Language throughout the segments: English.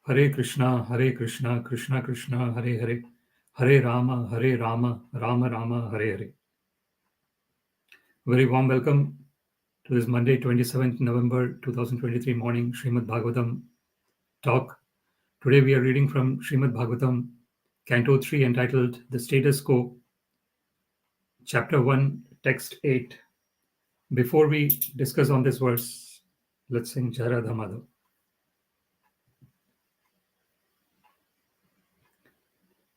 Hare Krishna, Krishna Krishna, Hare Hare, Hare Rama, Rama Rama, Hare Hare. Very warm welcome to this Monday, 27th November 2023 morning Śrīmad-Bhāgavatam talk. Today we are reading from Śrīmad-Bhāgavatam, Canto 3, entitled The Status Quo, Chapter 1, Text 8. Before we discuss on this verse, let's sing Jai Radha Madhav.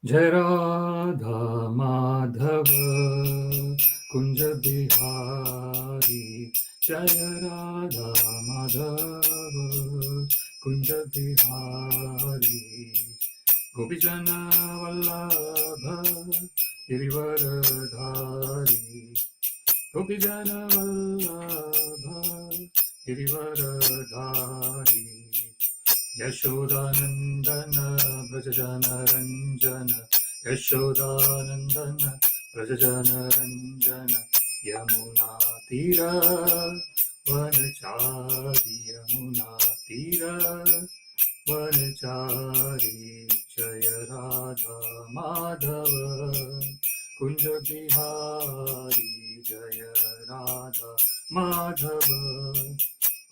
Jai Radha Madhava Kunja Bihari, Jai Radha Madhava Kunja Bihari, Gopijana Vallabha Girivaradhari, Gopijana Vallabha Girivaradhari, Yashodanandana Brajajana Ranjana, Yashodanandana Brajajana Ranjana, Yamuna Tira Vanachari, Yamuna Tira Vanachari, Jaya Radha Madhava Kunja Bihari, Jaya Radha Madhava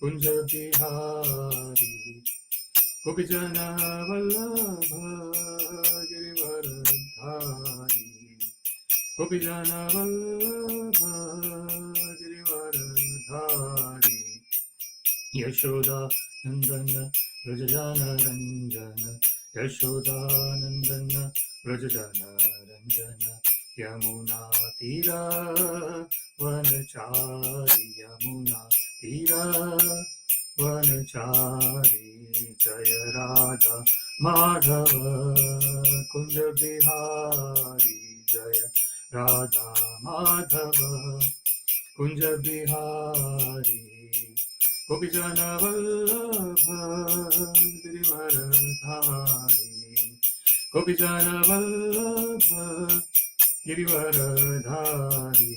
Kunja Bihari, Gopijana Vallabha Girivaradhari, Gopijana Vallabha Girivaradhari, Yashoda Nandana Brajajana Ranjana, Yashoda Nandana Brajajana Ranjana, Yamuna Tira Vanachari, Yamuna Tira Vanachari, Jaya Radha Madhava Kunja Bihari, Jaya Radha Madhava Kunja Bihari, Gopijana Vallabha Girivaradhari, Gopijana Vallabha Girivaradhari,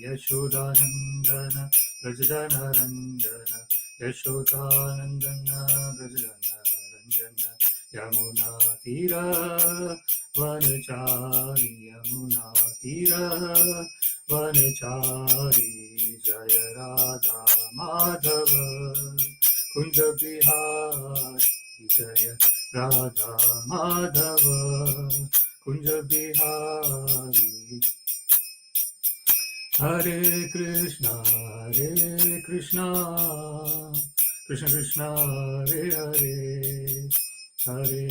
Yashodanandana Brajajana Ranjana, Yashodanandana Brajajana Ranjana, Yamuna Tira Vanachari, Yamuna Tira Vanachari, Jaya Radha Madhava Kunja Bihari, Jaya Radha Madhava Kunja Bihari. Hare Krishna, Krishna Krishna, Hare Hare, Hare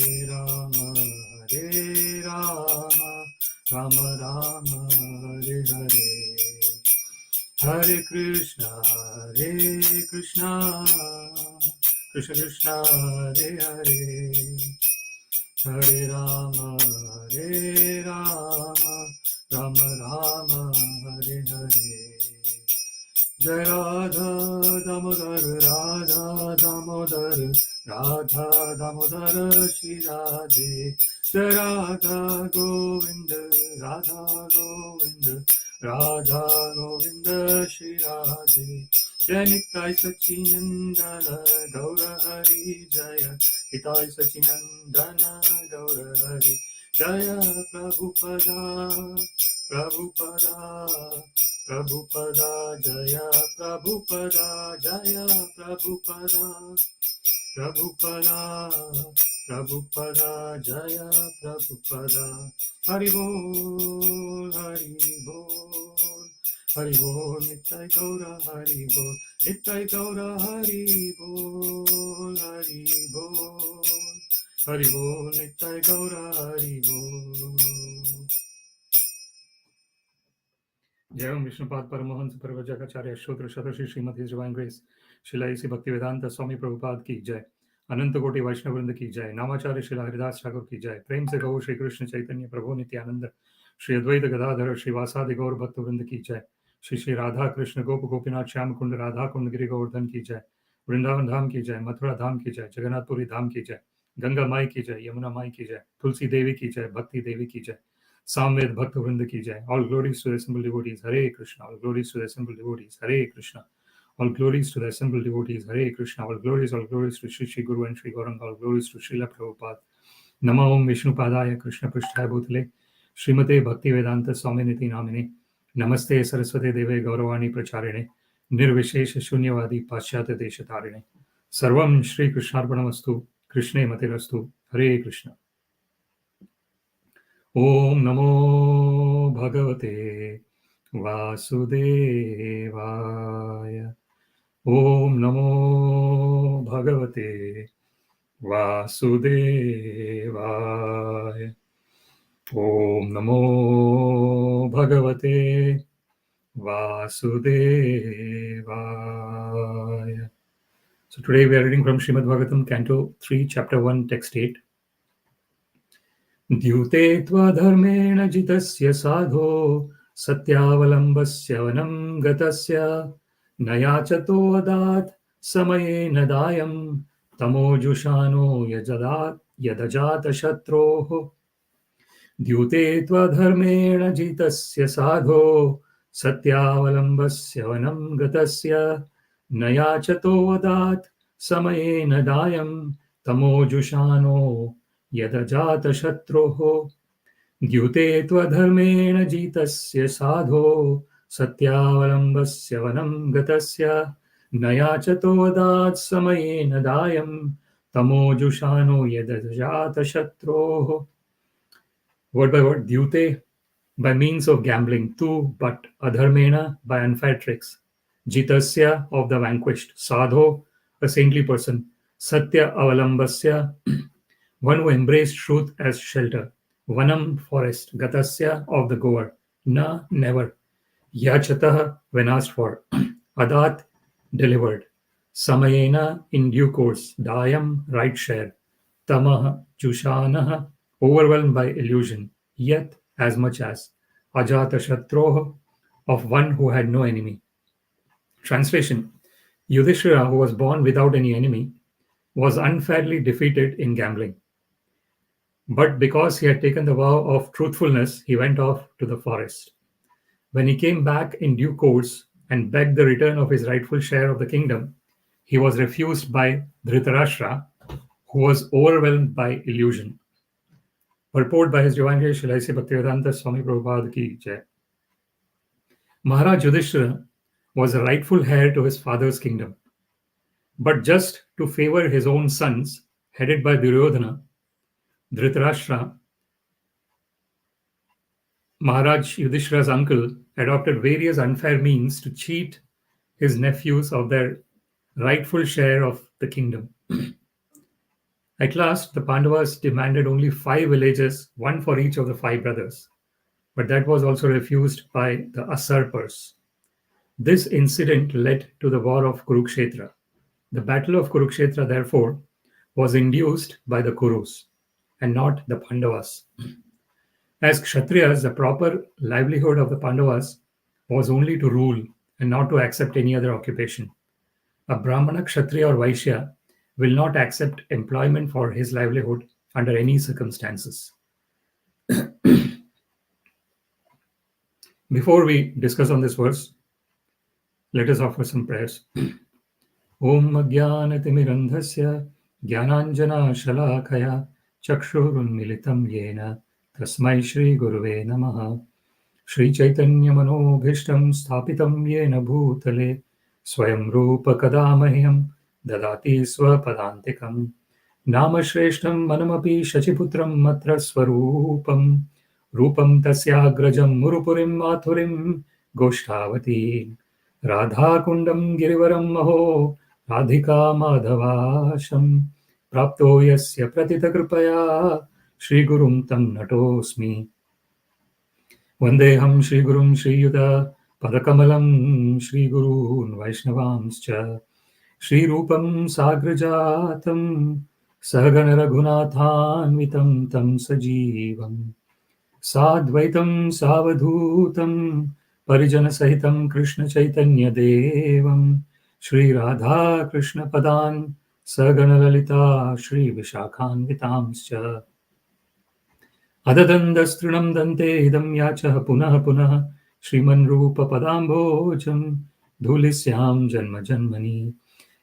Rama, Rama Rama, Hare Hare, Hare Krishna, Krishna Krishna, Hare Hare, Hare Rama, Rama Rama, Hare Hare. Jai Radha Damodar, Radha Damodar, Radha Damodar Shri Radhe, Jai Radha Govinda, Radha Govinda, Radha Govinda Shri Radhe, Jai Nitai Sachinandana Gaura Hari, Jaya Nitai Sachinandana Gaura Hari, Jaya Prabhupada, Prabhupada, Prabhupada, Jaya Prabhupada, Jaya Prabhupada, Prabhupada, Prabhupada, Jaya Prabhupada, Hari Bol, Hari Bol, Hari Bol, Nitai Gaura, Hari Bol, Nitai Gaura, Hari Bol, Hari Bol, Hari Bol, Nitai Gaura, Hari Bol. Jai Om Vishnupad Paramahansa Paravajakacharya Shrotra Shatashi Srimad His Divine Grace Shila Isi Bhaktivedanta Swami Prabhupada ki Jai, Ananta Koti Vaishnavrinda ki Jai, Namacharya Shila Haridas Thakur ki Jai, Prem se Gaur Shri Krishna Chaitanya Prabhu Nityananda, Shri Advaita Gadadhara Shri Vasadi Gaur Bhaktavrinda ki Jai, Shri Radha Krishna Gop Gopinath Shyam Kund Radha Kund Giri Govardhan ki Jai, Vrindavan Dham ki Jai, Mathura Dham ki Jai, Jagannath Puri Dham ki Jai, Ganga Mai ki Jai, Yamuna Mai ki Jai, Tulsi Devi ki Jai, Bhakti Devi ki Jai, Samved Bhaktavrinda ki Jai. All glories to the assembled devotees. Hare Krishna. All glories to the assembled devotees. Hare Krishna. All glories to the assembled devotees. Hare Krishna. All glories to Shri Shri Guru and Shri Gauranga. All glories to Srila Prabhupada. Nama Om Vishnu Padaya Krishna Prishthaya Bhutale Srimate Bhakti Vedanta Swaminiti Namine Namaste Saraswate Deve Gauravani Pracharine Nirvishesha Shunyavadi Paschyata Deshatarine Sarvam Shri Krishnarpanamastu Krishne Matirastu Hare Krishna. Om Namo Bhagavate Vasudevaya. Om Namo Bhagavate Vasudevaya. Om Namo Bhagavate Vasudevaya. So today we are reading from Śrīmad-Bhāgavatam Canto 3, Chapter 1, Text 8. Dyūte adharmeṇa jitasya sādhoḥ satyāvalambasya vanaṁ gatasya yācato samayena dāyaṁ tamo-juṣāṇo ajāta-śatroḥ. Dyūte adharmeṇa jitasya sādhoḥ satyāvalambasya vanaṁ gatasya yācato samayena dāyaṁ tamo-juṣāṇo ajāta-śatroḥ. Dyūte adharmeṇa jitasya sādhoḥ satyāvalambasya vanaṁ gatasya yācato samayena dāyaṁ tamo-juṣāṇo ajāta-śatroḥ. Word by word, dyūte by means of gambling, tu but, adharmeṇa by unfair tricks, jitasya of the vanquished, sādhoḥ a saintly person, satyāvalambasya one who embraced truth as shelter, vanaṁ forest, gatasya of the goer, na never, yācatah when asked for, adat delivered, samayena in due course, dāyaṁ right share, tamo-juṣāṇo overwhelmed by illusion, yet as much as, ajāta-śatroḥ of one who had no enemy. Translation: Yudhiṣṭhira, who was born without any enemy, was unfairly defeated in gambling. But because he had taken the vow of truthfulness, he went off to the forest. When he came back in due course and begged the return of his rightful share of the kingdom, he was refused by Dhṛtarāṣṭra, who was overwhelmed by illusion. Purport by His Divine Grace Srila Bhaktivedanta Swami Prabhupada ki Jai. Maharaj Yudhiṣṭhira was a rightful heir to his father's kingdom. But just to favor his own sons, headed by Duryodhana, Dhṛtarāṣṭra, Maharaj Yudhiṣṭhira's uncle, adopted various unfair means to cheat his nephews of their rightful share of the kingdom. At last, the Pandavas demanded only 5 villages, one for each of the 5 brothers. But that was also refused by the usurpers. This incident led to the war of Kurukshetra. The battle of Kurukshetra, therefore, was induced by the Kurus and not the Pandavas. As Kshatriyas, the proper livelihood of the Pandavas was only to rule and not to accept any other occupation. A Brahmana, Kshatriya or Vaishya will not accept employment for his livelihood under any circumstances. Before we discuss on this verse, let us offer some prayers. Om Ajnana-timirandhasya Jnananjana Shalakaya Chakshurunmilitam Yena Tasmai Shri Guruve Namaha. Shri Chaitanya Manobhishtam Sthapitam Yena Bhutale Swayam Rupa Kadamahyam Dadati Swapadantikam Nama Shreshtam Manamapi Shachiputram Matra Swarupam Rupam Tasyagrajam Murupurim Mathurim Goshtavati Radha Kundam Girivaram Maho Radhika Madhavasham Prapto Yasya Pratita Kripaya Shri Gurum Tam Natosmi Vandeham Shri Gurum Shri Yuta Padakamalam Shri Gurun Vaishnavamscha Shri Rupam Sagrajatam Sahagana Raghunathanvitam Tam Sajivam Sadvaitam Savadhutam Parijana Sahitam Krishna Chaitanya Devam Shri Radha Krishna Padan Sagana Lalita Shri Vishakhanvitamscha Adadandastrinam dante idam yacha punah punah Shriman Rupa Padambojam धूलिस्याम जन्म जन्मनि.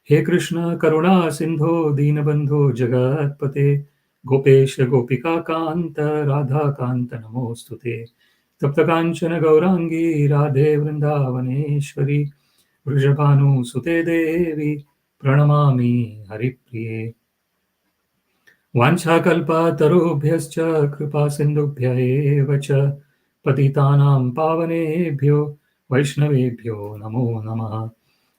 हे Krishna Karuna Sindho Dīnabandho Jagatpate Gopesha Gopika Kanta Radha Kanta Namostute Taptakanchana Gaurangi Radhe Vrindavaneshwari Vrishabhanu Sute Devi Pranamami Haripriye. Vanchakalpatarubhyascha kripa sindubhya eva cha patitanam pavanebhyo vaishnavebhyo namo namaha.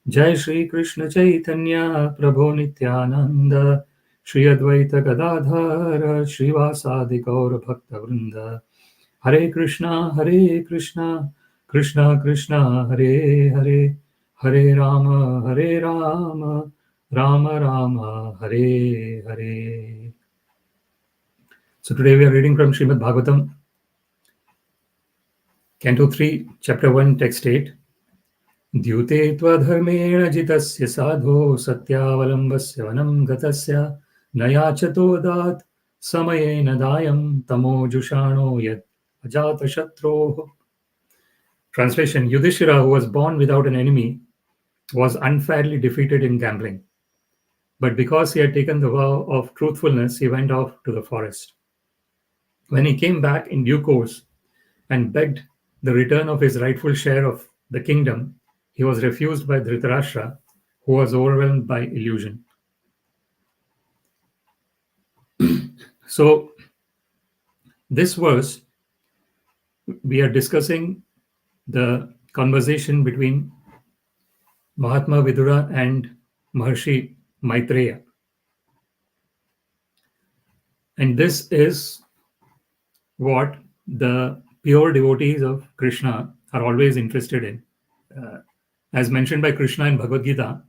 Jai Shri Krishna Chaitanya Prabhu Nityananda Shri Advaita Gadadhara Shrivasadi Gaura Bhakta Vrinda. Hare Krishna Krishna Krishna Hare Hare Hare Rama Rama Rama Hare Hare. So today we are reading from Śrīmad-Bhāgavatam, Canto 3, Chapter 1, Text 8. Dyūte adharmeṇa jitasya sādhoḥ satyāvalambasya vanaṁ gatasya yācato samayena dāyaṁ tamo-juṣāṇo yad ajāta-śatroḥ. Translation: Yudhiṣṭhira, who was born without an enemy, was unfairly defeated in gambling. But because he had taken the vow of truthfulness, he went off to the forest. When he came back in due course and begged the return of his rightful share of the kingdom, he was refused by Dhṛtarāṣṭra, who was overwhelmed by illusion. So, this verse, we are discussing the conversation between Mahatma Vidura and Maharshi Maitreya. And this is what the pure devotees of Krishna are always interested in. As mentioned by Krishna in Bhagavad Gita,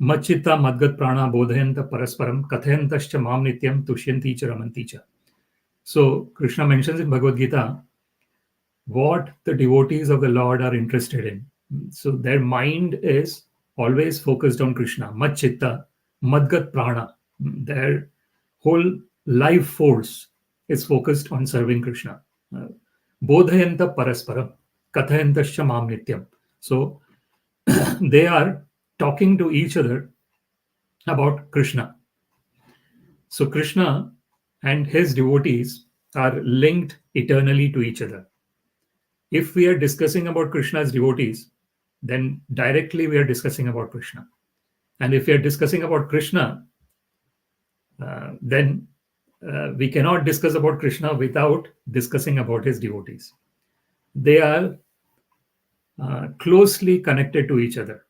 Machitta Madgat Prana Bodhayanta Parasparam Kathayantascha Mam Nityam Tushyanti Cha Ramanti Cha. So Krishna mentions in Bhagavad Gita what the devotees of the Lord are interested in. So their mind is always focused on Krishna. Machitta, Madgat Prana. Their whole life force is focused on serving Krishna. Bodhayanta Parasparam Kathayantascha Mam Nityam. So they are talking to each other about Krishna. So Krishna and his devotees are linked eternally to each other. If we are discussing about Krishna's devotees, then directly we are discussing about Krishna. And if we are discussing about Krishna, then we cannot discuss about Krishna without discussing about his devotees. They are closely connected to each other.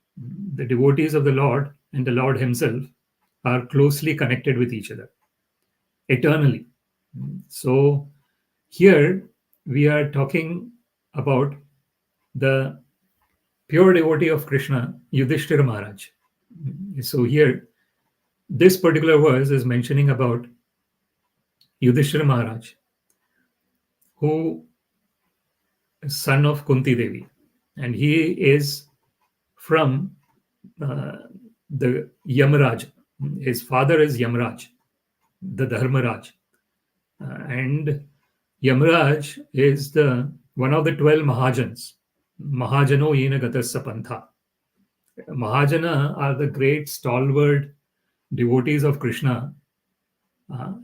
The devotees of the Lord and the Lord himself are closely connected with each other eternally. So here we are talking about the pure devotee of Krishna, Yudhiṣṭhira Maharaj. So here, this particular verse is mentioning about Yudhiṣṭhira Maharaj, who is son of Kunti Devi, and he is from the Yamaraj. His father is Yamaraj, the Dharmaraj, and Yamaraj is one of the 12 Mahajans. Mahajano yena gatasya pantha. Mahajana are the great stalwart devotees of Krishna,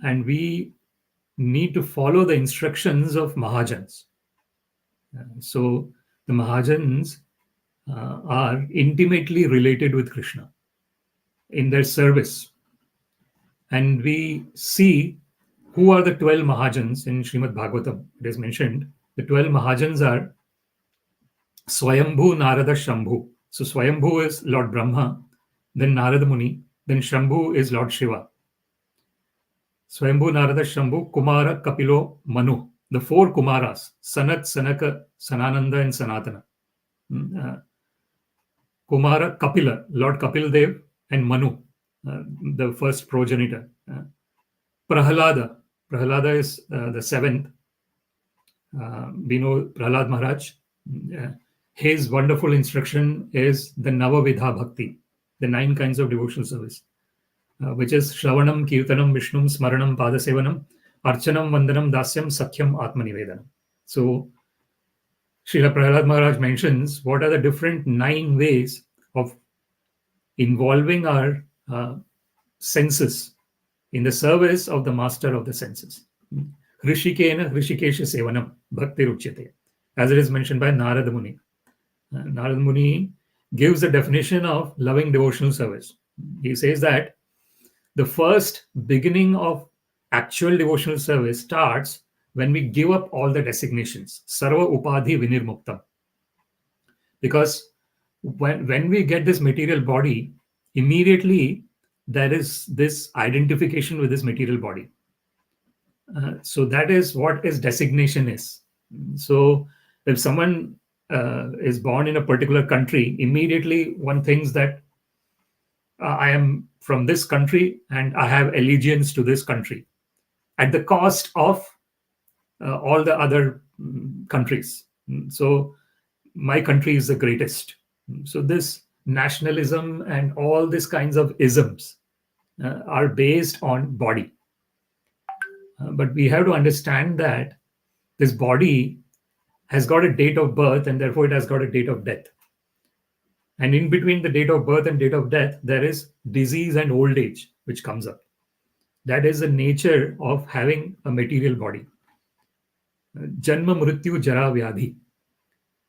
and we need to follow the instructions of Mahajans. So the Mahajans are intimately related with Krishna in their service. And we see who are the 12 Mahajans in Śrīmad-Bhāgavatam. It is mentioned the 12 Mahajans are Swayambhu, Narada, Shambhu. So Swayambhu is Lord Brahma, then Narada Muni, then Shambhu is Lord Shiva. Swayambhu, Narada, Shambhu, Kumara, Kapilo, Manu. The 4 Kumaras, Sanat, Sanaka, Sanananda, and Sanatana. Kumara, Kapila, Lord Kapil Dev, and Manu, the first progenitor. Prahalada is the 7th. We know Prahlad Maharaj. His wonderful instruction is the Navavidha Bhakti, the 9 kinds of devotional service, which is Shravanam, Kirtanam, Vishnum, Smaranam, Padasevanam, Archanam, Vandanam, Dasyam, Sakyam, Atmanivedanam. So Srila Prahlad Maharaj mentions what are the different 9 ways of involving our senses in the service of the master of the senses. Hrishikena Hrishikesha Sevanam Bhakti Ruchyate, as it is mentioned by Narada Muni. Narada Muni gives a definition of loving devotional service. He says that the first beginning of actual devotional service starts when we give up all the designations, sarva upadhi vinirmuktam. Because when we get this material body, immediately there is this identification with this material body. So that is what is designation is. So if someone is born in a particular country, immediately one thinks that I am from this country and I have allegiance to this country at the cost of all the other countries. So my country is the greatest. So this nationalism and all these kinds of isms are based on body. But we have to understand that this body has got a date of birth and therefore it has got a date of death. And in between the date of birth and date of death, there is disease and old age which comes up. That is the nature of having a material body. Janma mrityu jara vyadhi.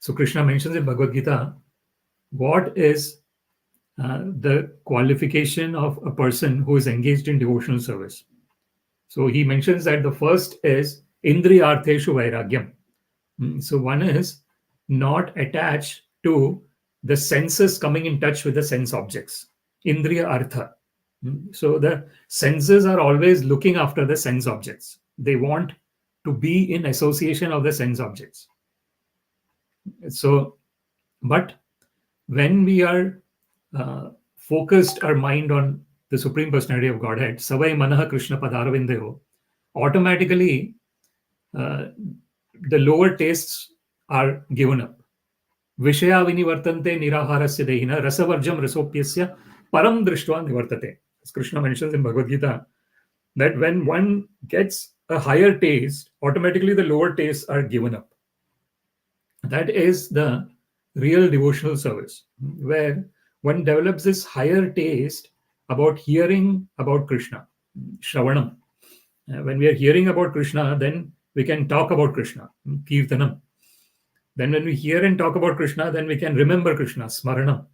So Krishna mentions in Bhagavad Gita what is the qualification of a person who is engaged in devotional service. So he mentions that the first is indriyartheshu vairagyam. So one is not attached to the senses coming in touch with the sense objects. Indriya artha. So the senses are always looking after the sense objects. They want to be in association of the sense objects. So, but when we are focused our mind on the Supreme Personality of Godhead, Savai Manaha Krishna Padaravindeho, automatically the lower tastes are given up. Vishaya vinivartante niraharasya dehina rasavarjam rasopyasya param drishtva nivartate. As Krishna mentions in Bhagavad Gita, that when one gets a higher taste, automatically the lower tastes are given up. That is the real devotional service, where one develops this higher taste about hearing about Krishna, Shravanam. When we are hearing about Krishna, then we can talk about Krishna, Kirtanam. Then when we hear and talk about Krishna, then we can remember Krishna, Smaranam.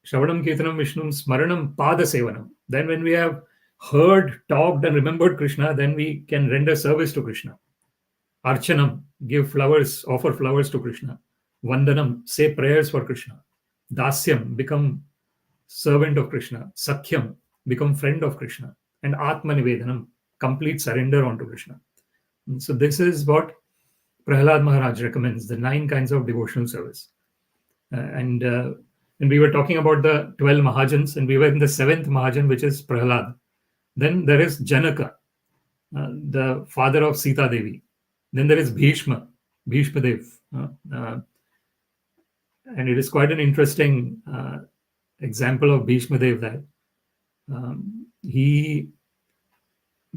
Shravanam, Kirtanam, Vishnum, Smaranam, Pada Sevanam. Then when we have heard, talked and remembered Krishna, then we can render service to Krishna. Archanam, give flowers, offer flowers to Krishna. Vandanam, say prayers for Krishna. Dasyam, become servant of Krishna. Sakhyam, become friend of Krishna. And Atmanivedanam, complete surrender onto Krishna. So this is what Prahlad Maharaj recommends, the 9 kinds of devotional service. And we were talking about the 12 Mahajans, and we were in the 7th Mahajan, which is Prahlad. Then there is Janaka, the father of Sita Devi. Then there is Bhishma Dev. And it is quite an interesting example of Bhishma Dev that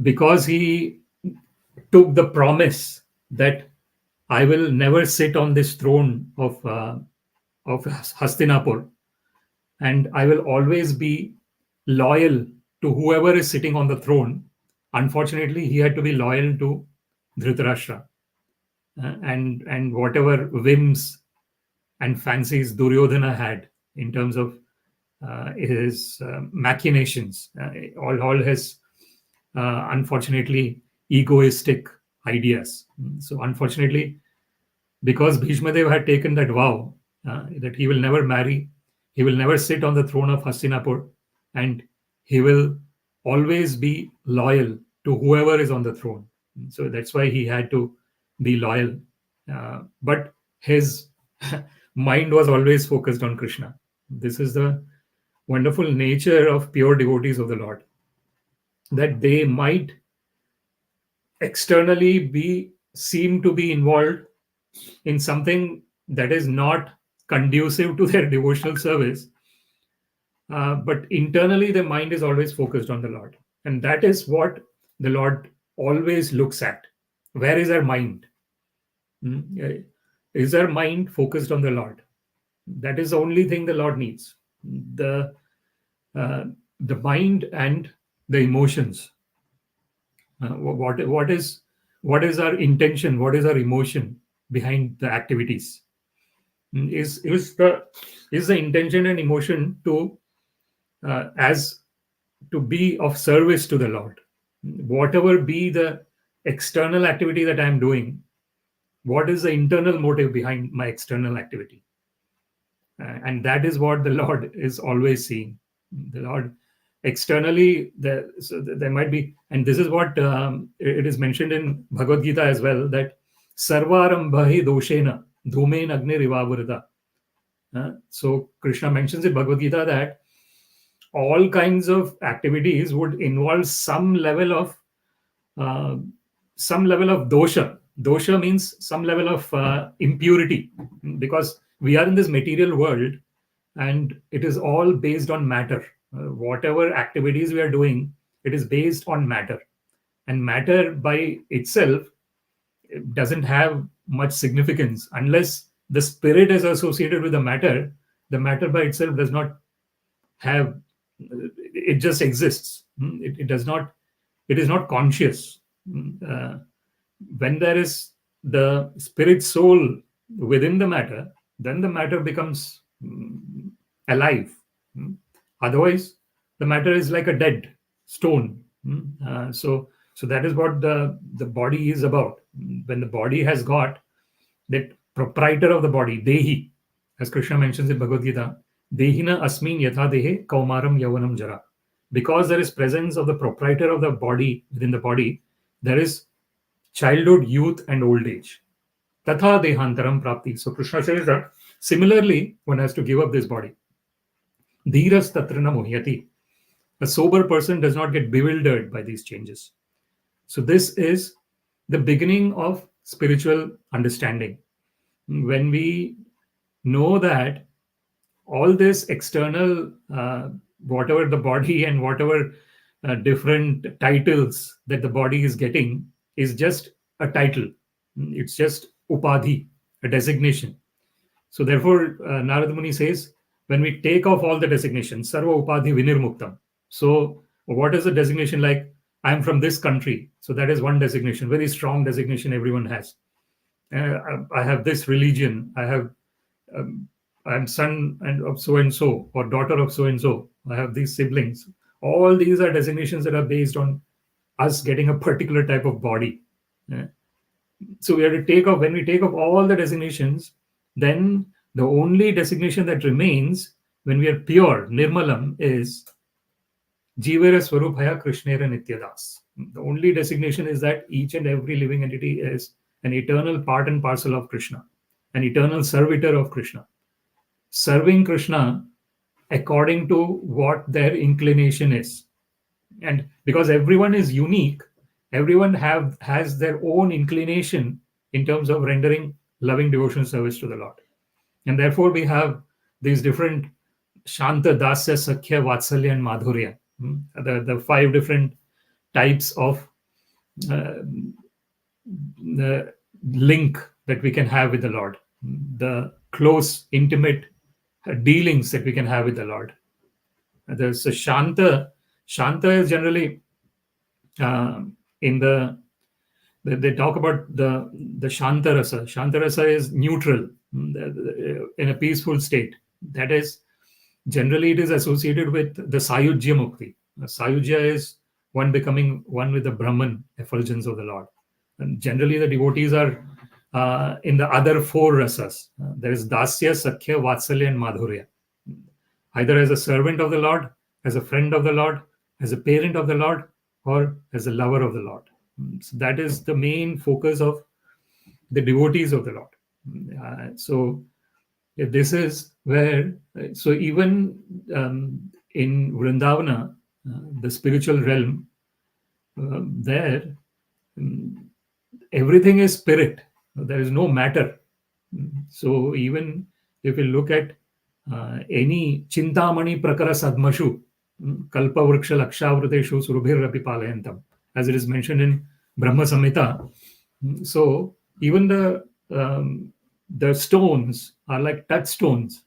because he took the promise that I will never sit on this throne of Hastinapur, and I will always be loyal to whoever is sitting on the throne. Unfortunately, he had to be loyal to Dhṛtarāṣṭra and whatever whims and fancies Duryodhana had in terms of his machinations, all his unfortunately egoistic ideas. So unfortunately, because Bhishma Dev had taken that vow that he will never marry, he will never sit on the throne of Hastinapur, and he will always be loyal to whoever is on the throne. So that's why he had to be loyal. But his mind was always focused on Krishna. This is the wonderful nature of pure devotees of the Lord, that they might externally seem to be involved in something that is not conducive to their devotional service, but internally their mind is always focused on the Lord. And that is what the Lord always looks at. Where is our mind? Is our mind focused on the Lord? That is the only thing the Lord needs. The mind and the emotions. What is our intention? What is our emotion behind the activities? Is the intention and emotion to be of service to the Lord? Whatever be the external activity that I am doing, what is the internal motive behind my external activity? And that is what the Lord is always seeing. The Lord externally, there might be, and this is what it is mentioned in Bhagavad Gita as well, that sarvarambhahi doshena dhumen agni rivavrita. So Krishna mentions in Bhagavad Gita that all kinds of activities would involve some level of dosha. Dosha means some level of impurity, because we are in this material world and it is all based on matter. Whatever activities we are doing, it is based on matter, and matter by itself doesn't have much significance unless the spirit is associated with the matter. The matter by itself does not have, it just exists. It does not, it is not conscious. When there is the spirit soul within the matter, then the matter becomes alive. Otherwise, the matter is like a dead stone. So that is what the body is about. When the body has got that proprietor of the body, Dehi, as Krishna mentions in Bhagavad Gita, Dehina asmin yatha dehe kaumaram yavanam jara. Because there is presence of the proprietor of the body within the body, there is childhood, youth, and old age. Tatha dehantaram prapti. So Krishna says that similarly, one has to give up this body. Dhiras tatrana muhyati. A sober person does not get bewildered by these changes. So this is the beginning of spiritual understanding. When we know that all this external, whatever the body and whatever different titles that the body is getting is just a title. It's just upadhi, a designation. So therefore, Narada Muni says, when we take off all the designations, sarva upadhi vinirmuktam. So what is the designation like? I am from this country. So that is one designation, very strong designation everyone has. I have this religion. I'm son of so and so, or daughter of so and so. I have these siblings. All these are designations that are based on us getting a particular type of body. So we have to take off. When we take off all the designations, then the only designation that remains when we are pure, nirmalam, is jivera swarupaya krishnera nityadas. The only designation is that each and every living entity is an eternal part and parcel of Krishna, an eternal servitor of Krishna, serving Krishna according to what their inclination is. And because everyone is unique, everyone has their own inclination in terms of rendering loving devotional service to the Lord. And therefore we have these different Shanta, Dāsa, Sakhya, Vatsalya, and Madhurya. The 5 different types of the link that we can have with the Lord, the close, intimate dealings that we can have with the Lord. There's a Shanta. Shanta is generally they talk about the Shanta Rasa. Shanta Rasa is neutral, in a peaceful state. That is, generally it is associated with the Sayujya Mukti. Sayujya is one becoming one with the Brahman effulgence of the Lord. And generally the devotees are in the other 4 rasas. There is Dasya, Sakhya, Vatsalya, and Madhurya. Either as a servant of the Lord, as a friend of the Lord, as a parent of the Lord, or as a lover of the Lord. So that is the main focus of the devotees of the Lord. So this is where, so even in Vrindavana, the spiritual realm, there everything is spirit. There is no matter. So even if you look at any Chintamani Prakara Sadmashu, Kalpa Vriksha Lakshavruteshu Surubhir Palayantam, as it is mentioned in Brahma Samhita. So even the stones are like touchstones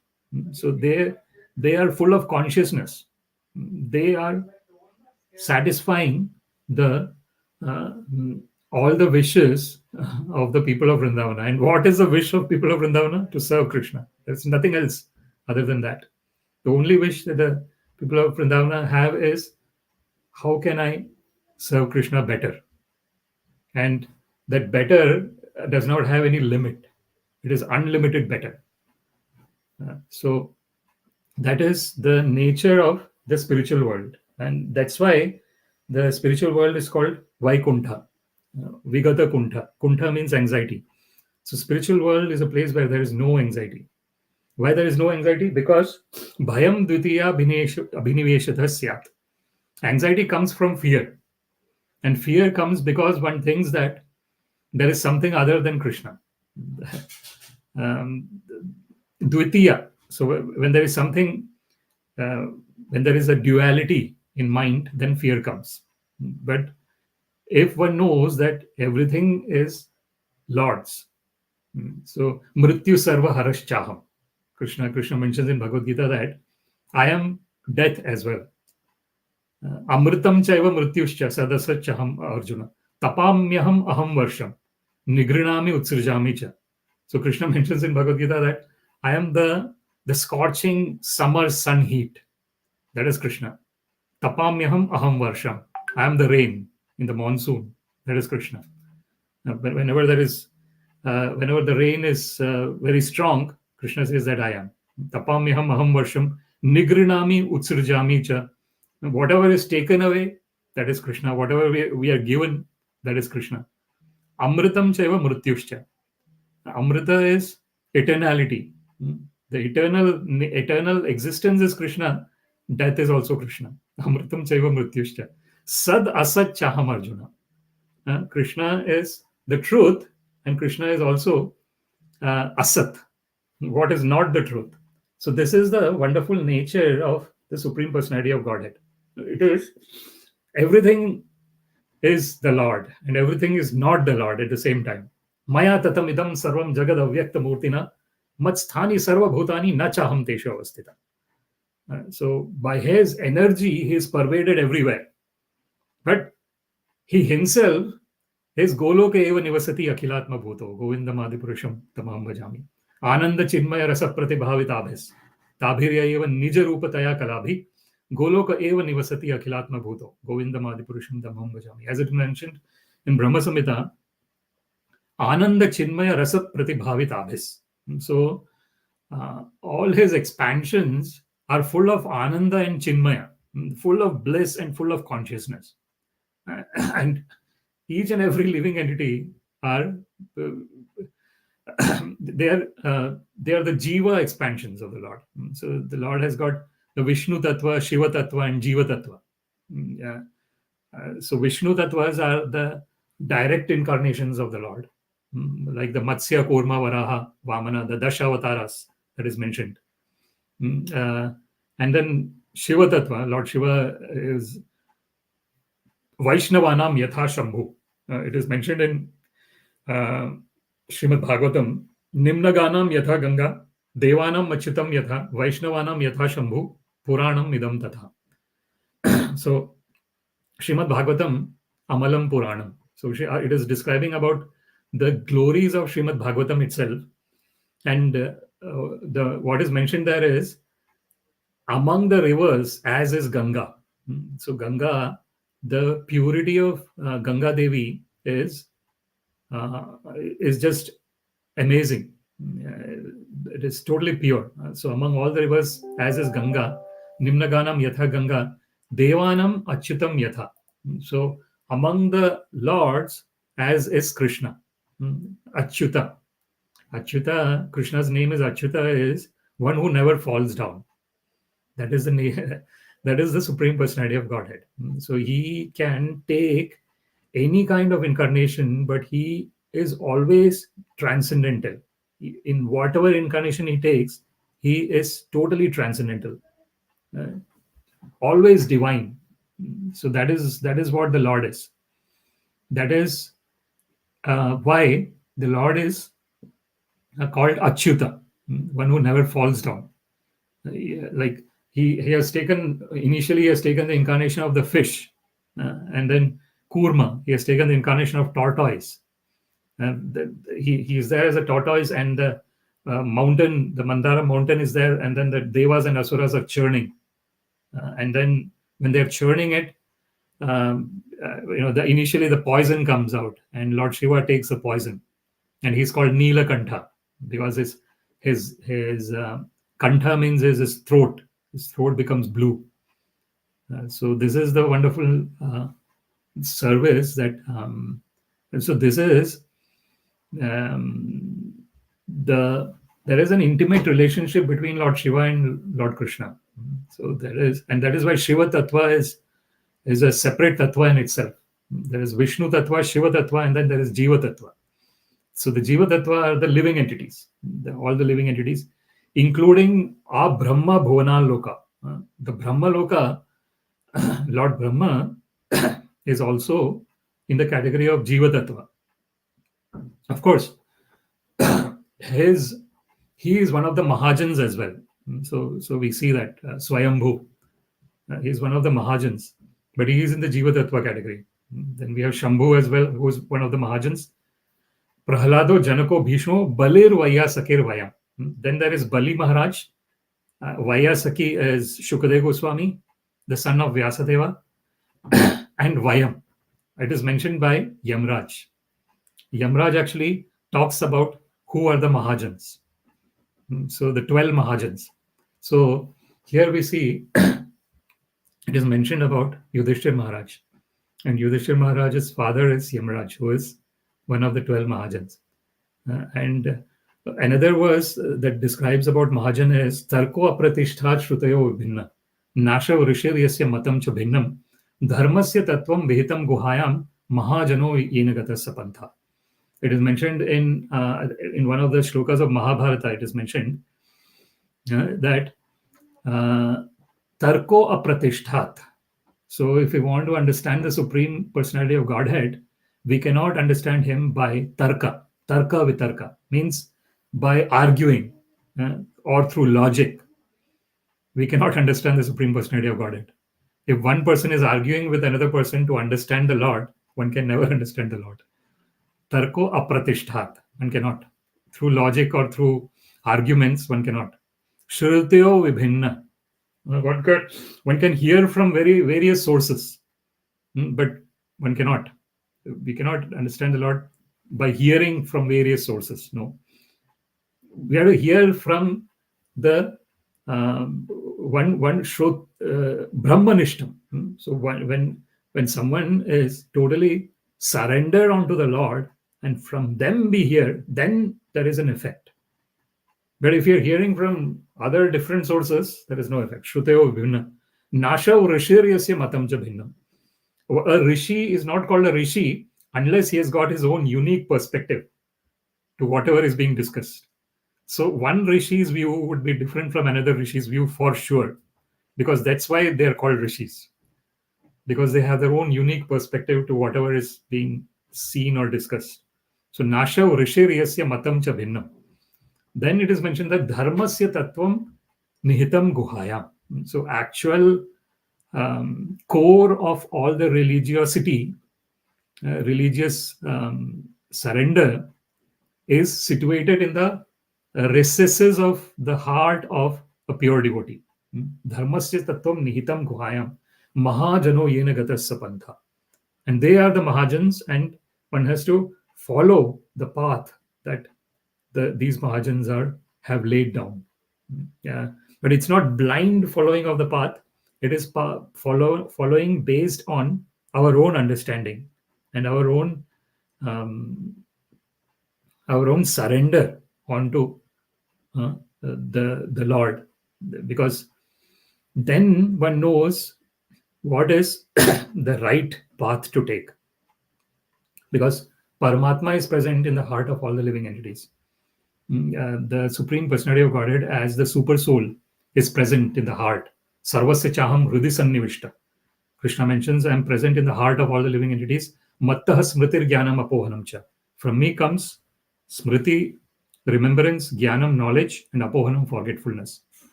So they are full of consciousness. They are satisfying the all the wishes of the people of Vrindavana. And what is the wish of people of Vrindavana? To serve Krishna. There's nothing else other than that. The only wish that the people of Vrindavana have is, how can I serve Krishna better? And that better does not have any limit. It is unlimited better. So that is the nature of the spiritual world. And that's why the spiritual world is called Vaikuntha, Vigata Kuntha. Kuntha means anxiety. So spiritual world is a place where there is no anxiety. Why there is no anxiety? Because bhayam dvitiya abhiniveshatha syat. Anxiety comes from fear. And fear comes because one thinks that there is something other than Krishna. Dvitiya. So when there is something, when there is a duality in mind, then fear comes. But if one knows that everything is Lord's, so mrityu sarva haraschaham. Krishna mentions in Bhagavad Gita that I am death as well. Amritam chaiva mrityuscha sadasachaham Arjuna. Tapamyaham aham varsham. Nigrinami utsrijami cha. So Krishna mentions in Bhagavad Gita that I am the scorching summer sun heat. That is Krishna. Tapamyaham aham varsham. I am the rain in the monsoon. That is Krishna. Whenever the rain is very strong, Krishna says that I am. Tapamyaham aham varsham. Nigrinami utsrijami cha. Whatever is taken away, that is Krishna. Whatever we are given, that is Krishna. Amritam chaiva mrityuscha. Amrita is eternality. The eternal existence is Krishna. Death is also Krishna. Amritam chaiva mrityuscha. Sad asat chaham Arjuna. Krishna is the truth, and Krishna is also asat, what is not the truth. So this is the wonderful nature of the Supreme Personality of Godhead. It is everything is the Lord and everything is not the Lord at the same time. Maya tatam idam sarvam jagad avyakta murtina matsthani sarva bhutani na chaham teshu avasthita. So by his energy, he is pervaded everywhere. But he himself is goloka eva nivasati akhilatma bhuto govindam adipurusham tamaham bhajami. Ananda chinmaya rasa pratibhavitabhis tabhirya eva nija rupataya kalabhi goloka eva nivasati akhilatma bhuto govindam adipurusham tamaham bhajami. As it mentioned in Brahma Samhita, Ananda Chinmaya Rasa Pratibhavitabhis. So all his expansions are full of Ananda and Chinmaya, full of bliss and full of consciousness. And each and every living entity are they are the Jiva expansions of the Lord. So the Lord has got the Vishnu Tattva, Shiva Tattva, and Jiva Tattva. So Vishnu Tattvas are the direct incarnations of the Lord, like the Matsya, Kurma, Varaha, Vamana, the Dashavataras that is mentioned. And then Shiva Tattva, Lord Shiva is Vaishnavanam Yatha Shambhu. It is mentioned in Śrīmad-Bhāgavatam, Nimnaganam Yatha Ganga, Devanam Machitam Yatha, Vaishnavanam Yatha Shambhu, Puranam Idam Tatha. So Śrīmad-Bhāgavatam Amalam Puranam. So it is describing about the glories of Śrīmad-Bhāgavatam itself. And what is mentioned there is, among the rivers, as is Ganga. So Ganga, the purity of Ganga Devi is just amazing. It is totally pure. So among all the rivers, as is Ganga, Nimnaganam Yatha Ganga, Devanam Achyutam Yatha. So among the lords, as is Krishna, Achyuta. Achyuta, Krishna's name is Achyuta, is one who never falls down. That is the name. That is the Supreme Personality of Godhead. So he can take any kind of incarnation, but he is always transcendental. In whatever incarnation he takes, he is totally transcendental, always divine. So that is what the Lord is. That is why the Lord is called Achyuta, one who never falls down. Like he has taken, initially he has taken the incarnation of the fish, and then Kurma, he has taken the incarnation of tortoise. He is there as a tortoise, and the mountain, the Mandara mountain is there, and then the Devas and Asuras are churning. And then when they're churning it, initially the poison comes out, and Lord Shiva takes the poison, and he's called Neelakantha because his kantha means his throat. His throat becomes blue. So this is the wonderful service that. So this is there is an intimate relationship between Lord Shiva and Lord Krishna. So there is, and that is why Shiva Tattva is a separate Tattva in itself. There is Vishnu Tattva, Shiva Tattva, and then there is Jiva Tattva. So the Jiva Tattva are the living entities, all the living entities, including our Brahma Bhuvana Loka. The Brahma Loka, Lord Brahma is also in the category of Jiva Tattva. Of course, he is one of the Mahajans as well. So we see that Swayambhu, he is one of the Mahajans, but he is in the Jiva Tattva category. Then we have Shambhu as well, who is one of the Mahajans. Prahlado Janako Bhishmo Balir Vaya Sakir Vaya. Then there is Bali Maharaj. Vaya Saki is Shukadeva Goswami, the son of Vyasadeva, and Vayam. It is mentioned by Yamraj. Yamraj actually talks about who are the Mahajans. So the 12 Mahajans. So here we see it is mentioned about Yudhiṣṭhira Maharaj. And Yudhiṣṭhira Maharaj's father is Yamraj, who is one of the 12 Mahajans. And another verse that describes about Mahajan is Tarko apratishthat shrutayo vibhinna nasha vrishir yasya matam cha bhinnam dharmasya tattvam vihitam guhayam mahajano yena gatasya pantha. It is mentioned in one of the shlokas of Mahabharata. It is mentioned that tarko apratishthat. So if we want to understand the Supreme Personality of Godhead, we cannot understand him by tarka. Tarka vitarka means by arguing or through logic. We cannot understand the Supreme Personality of Godhead. If one person is arguing with another person to understand the Lord, one can never understand the Lord. Tarko apratishthat. One cannot. Through logic or through arguments, one cannot. Shrutayo vibhinna. One can hear from various sources, but one cannot. We cannot understand the Lord by hearing from various sources. No. We have to hear from the one Shrut Brahmanishtam. So when someone is totally surrendered onto the Lord, and from them we hear, then there is an effect. But if you're hearing from other different sources, there is no effect. Shruteyo vibhinna. Nasha rishir yasya matam cha bhinnam. A rishi is not called a rishi unless he has got his own unique perspective to whatever is being discussed. So one rishi's view would be different from another rishi's view for sure, because that's why they're called rishis, because they have their own unique perspective to whatever is being seen or discussed. So nasha rishir yasya matam cha bhinnam. Then it is mentioned that dharmasya tattvam nihitam guhayam. So actual core of all the religiosity, religious surrender is situated in the recesses of the heart of a pure devotee. Dharmasya tattvam nihitam guhayam mahajano yena gatasya pantha. And they are the Mahajans, and one has to follow the path that these Mahajans have laid down. Yeah, but it's not blind following of the path. It is following based on our own understanding and our own surrender onto the Lord, because then one knows what is the right path to take, because Paramatma is present in the heart of all the living entities. The Supreme Personality of Godhead as the Super Soul is present in the heart. Sarvasya chaham hrudi sannivishta. Krishna mentions, I am present in the heart of all the living entities. Mattah smritir jnanam apohanam cha. From me comes smriti, remembrance, jnanam, knowledge, and apohanam, forgetfulness.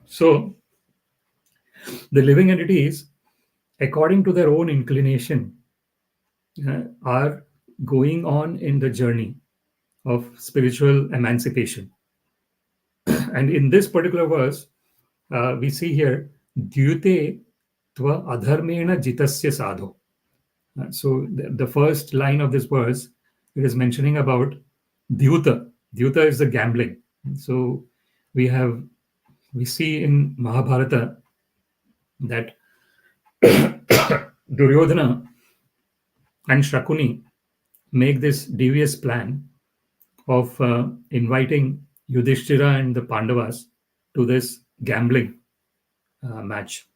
So the living entities, according to their own inclination, are going on in the journey of spiritual emancipation. And in this particular verse, we see here, dyūte tva adharmeṇa jitasya sādhoḥ. So the first line of this verse, it is mentioning about dyūte. Dyūte is the gambling. So we see in Mahabharata that Duryodhana and Shakuni make this devious plan of inviting Yudhiṣṭhira and the Pandavas to this gambling match.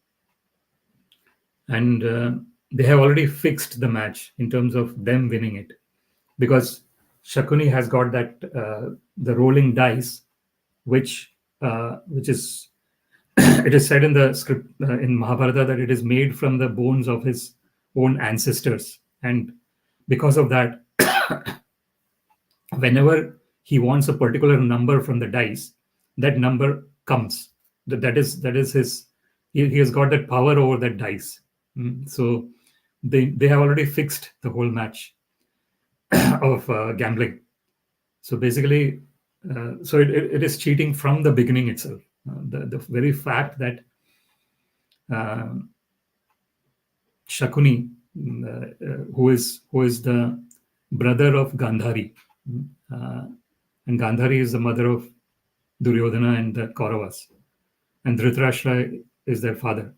And they have already fixed the match in terms of them winning it, because Shakuni has got that the rolling dice, which is it is said in the script in Mahabharata that it is made from the bones of his own ancestors, and because of that, whenever he wants a particular number from the dice, that number comes. That is his. He has got that power over that dice. So they have already fixed the whole match of gambling. So basically, so it is cheating from the beginning itself. The very fact that Shakuni, who is the brother of Gandhari, and Gandhari is the mother of Duryodhana and the Kauravas, and Dhṛtarāṣṭra is their father.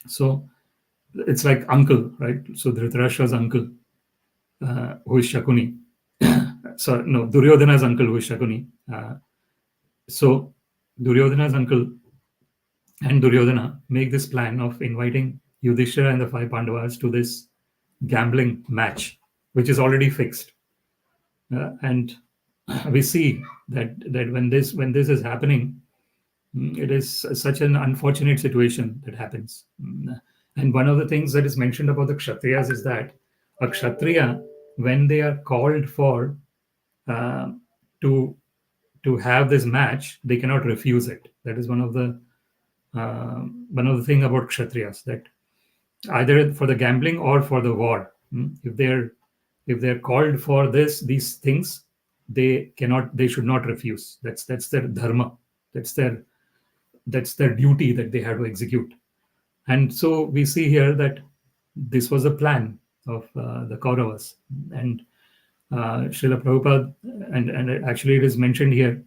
So it's like uncle, right? So Dhṛtarāṣṭra's uncle, who is Shakuni. So no, Duryodhana's uncle, who is Shakuni. So Duryodhana's uncle and Duryodhana make this plan of inviting Yudhiṣṭhira and the 5 Pandavas to this gambling match, which is already fixed. And we see that when this is happening, it is such an unfortunate situation that happens. And one of the things that is mentioned about the Kshatriyas is that a Kshatriya, when they are called for to have this match, they cannot refuse it. That is one of the thing about Kshatriyas, that either for the gambling or for the war, if they're called for these things, they should not refuse. That's their dharma. That's their duty that they have to execute. And so we see here that this was a plan of the Kauravas. And Srila Prabhupada, and actually it is mentioned here.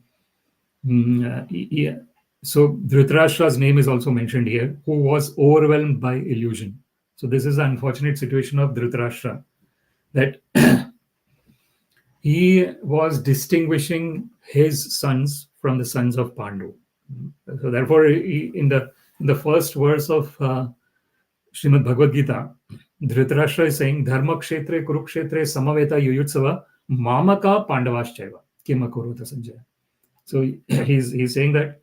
So Dhṛtarāṣṭra's name is also mentioned here, who was overwhelmed by illusion. So this is the unfortunate situation of Dhṛtarāṣṭra, that he was distinguishing his sons from the sons of Pandu. So therefore, in the first verse of Śrīmad-Bhāgavatam, Dhṛtarāṣṭra is saying, Dharma kshetre kurukshetre samaveta yuyutsava mamaka pandavaschaiva kim akurota sanjaya. So he's saying that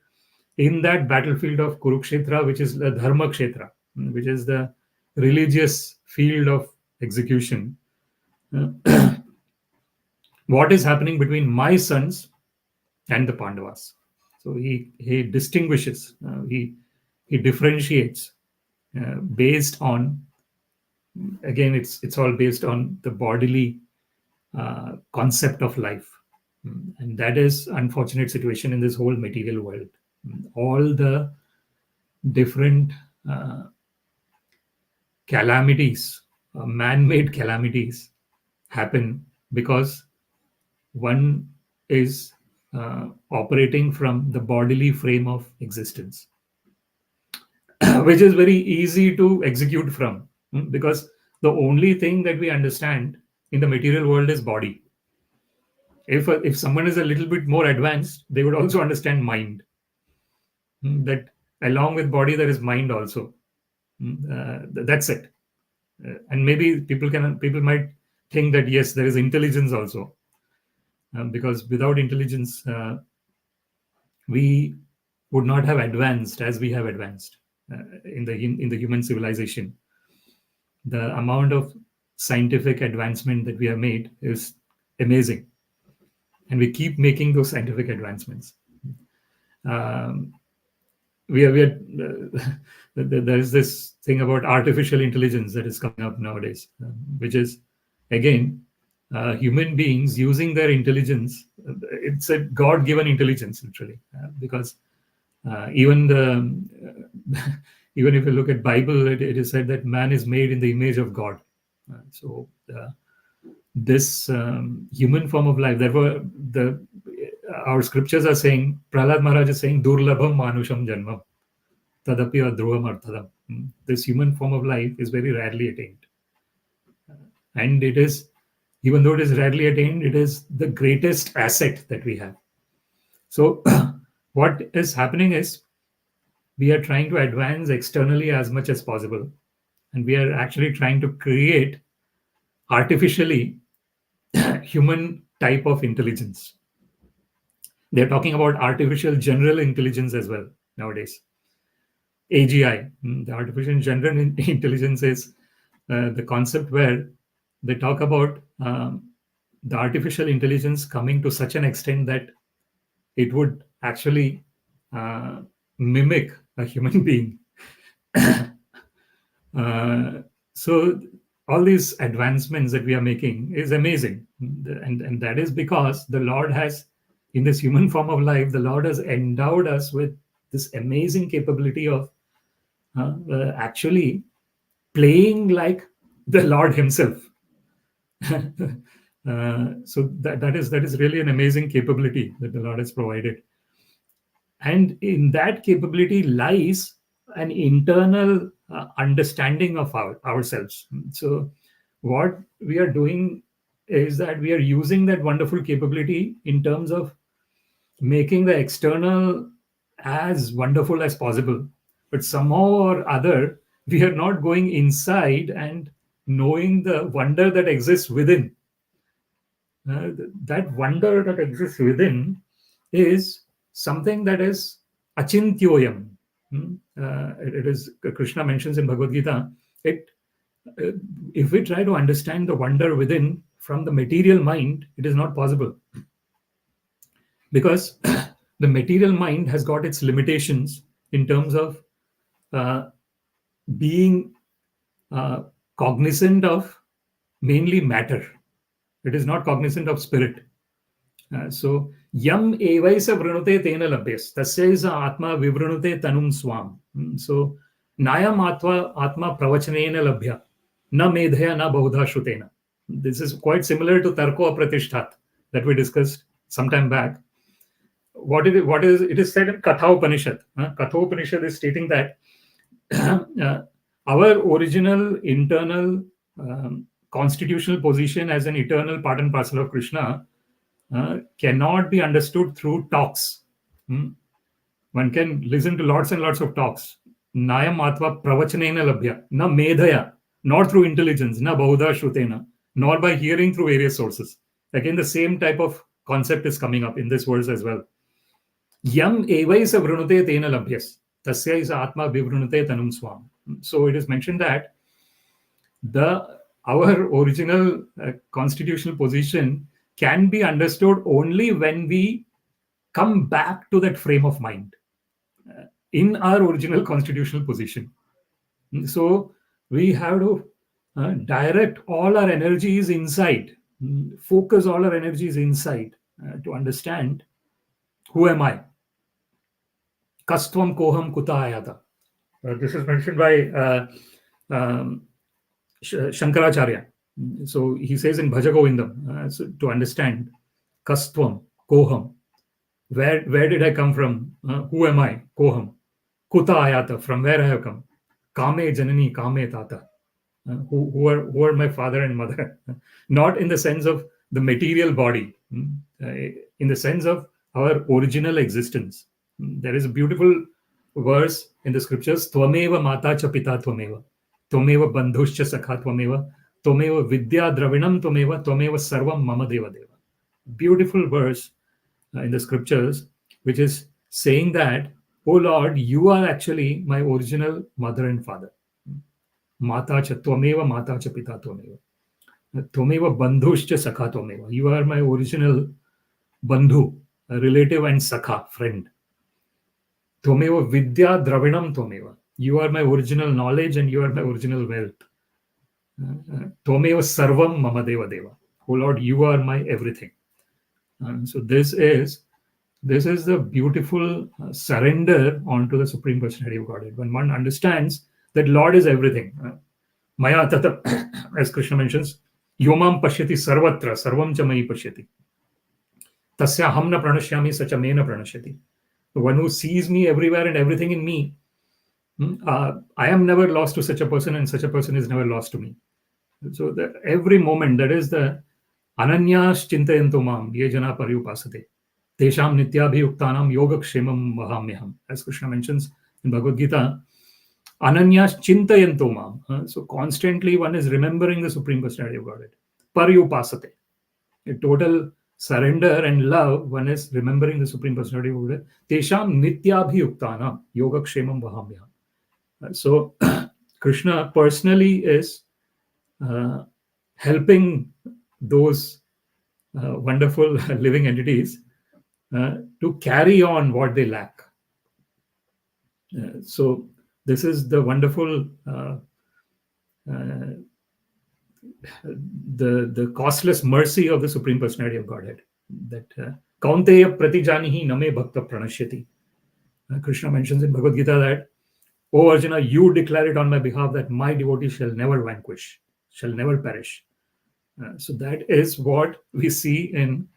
in that battlefield of Kurukshetra, which is the Dharma Kshetra, which is the religious field of execution, what is happening between my sons and the Pandavas? So he distinguishes, he differentiates based on, again, it's all based on the bodily concept of life. And that is unfortunate situation in this whole material world. All the different calamities, man-made calamities, happen because one is operating from the bodily frame of existence, which is very easy to execute from, because the only thing that we understand in the material world is body. If someone is a little bit more advanced, they would also understand mind. That along with body, there is mind also. That's it. And maybe people might think that yes, there is intelligence also, because without intelligence, we would not have advanced as we have advanced in the human civilization. The amount of scientific advancement that we have made is amazing, and we keep making those scientific advancements. there is this thing about artificial intelligence that is coming up nowadays, which is again human beings using their intelligence. It's a God-given intelligence, literally, because even even if you look at Bible, it is said that man is made in the image of God. So this human form of life, therefore our scriptures are saying, Prahlad Maharaj is saying, Durlabham Manusham Janmam Tadapi Adhruvam Arthadam. This human form of life is very rarely attained. And it is, even though it is rarely attained, it is the greatest asset that we have. So what is happening is we are trying to advance externally as much as possible. And we are actually trying to create artificially human type of intelligence. They're talking about artificial general intelligence as well nowadays. AGI, the artificial general intelligence, is the concept where they talk about the artificial intelligence coming to such an extent that it would actually mimic a human being. So all these advancements that we are making is amazing. And that is because the Lord has, in this human form of life, the Lord has endowed us with this amazing capability of actually playing like the Lord himself. So that is really an amazing capability that the Lord has provided. And in that capability lies an internal understanding of ourselves. So what we are doing is that we are using that wonderful capability in terms of making the external as wonderful as possible. But somehow or other, we are not going inside and knowing the wonder that exists within. That wonder that exists within is something that is achintyoyam. It is, Krishna mentions in Bhagavad Gita, if we try to understand the wonder within from the material mind, it is not possible. Because the material mind has got its limitations in terms of being cognizant of mainly matter. It is not cognizant of spirit. So yam evaisa vrinute tena labhyas tasya atma vivrinute tanum swam. So nayam atma pravachanena labhya na medhaya na bahudha shrutena. This is quite similar to tarko apratishtat that we discussed some time back. What is it is said in Katha Upanishad. Katha Upanishad is stating that our original internal constitutional position as an eternal part and parcel of Krishna cannot be understood through talks. One can listen to lots and lots of talks. Nayam atva pravachanena labhya, na medhaya, nor through intelligence, na bahudha shrutena, nor by hearing through various sources. Again, the same type of concept is coming up in this verse as well. Yam evaisa vrinute tena labhyas, tasya is atma vivrinute tanum swam. So it is mentioned that our original constitutional position can be understood only when we come back to that frame of mind in our original constitutional position. So we have to direct all our energies inside, focus all our energies inside to understand who am I. Kastvam koham kuta ayata. This is mentioned by Shankaracharya. So he says in Bhaja Govindam, so to understand kastvam, koham, where did I come from? Who am I? Koham. Kuta ayata, from where I have come. Kame janani, kame tata. Who are my father and mother? Not in the sense of the material body, in the sense of our original existence. There is a beautiful verse in the scriptures, Tvameva mata cha pita tvameva, tvameva bandhuscha sakha tvameva, tvameva vidya dravinam tvameva, tvameva sarvam mama deva deva. Beautiful verse in the scriptures, which is saying that, oh Lord, you are actually my original mother and father. Mata cha tvameva mata cha pita tvameva. Tvameva bandhuscha sakha tvameva. You are my original bandhu, a relative and sakha, friend. Tvameva vidya dravinam tvameva. You are my original knowledge and you are my original wealth. Tvameva sarvam mama deva deva. Oh Lord, you are my everything. So this is the beautiful surrender onto the Supreme Personality of Godhead. When one understands that Lord is everything. Maya tata, as Krishna mentions, yomam pashyati sarvatra, sarvam cha mayi pashyati. Tasya hamna pranashyami satyāvalambasya pranashyati. The one who sees me everywhere and everything in me, I am never lost to such a person and such a person is never lost to me. So that every moment, that is the ananyas chintayanto mam ye jana paryupasate. Tesham nityabhiyuktanam yogakshemam vahamyaham. As Krishna mentions in Bhagavad Gita, ananyas chintayanto mam. So constantly one is remembering the Supreme Personality of Godhead. Paryupasate. A total surrender and love, one is remembering the Supreme Personality of Godhead. Tesham nityabhiyuktanam yogakshemam vahamyaham. So Krishna personally is helping those wonderful living entities to carry on what they lack. So this is the wonderful, the costless mercy of the Supreme Personality of Godhead. That Kaunteya pratijanihi name bhakta pranashyati. Krishna mentions in Bhagavad Gita that, O Arjuna, you declare it on my behalf that my devotee shall never vanquish, shall never perish. So that is what we see in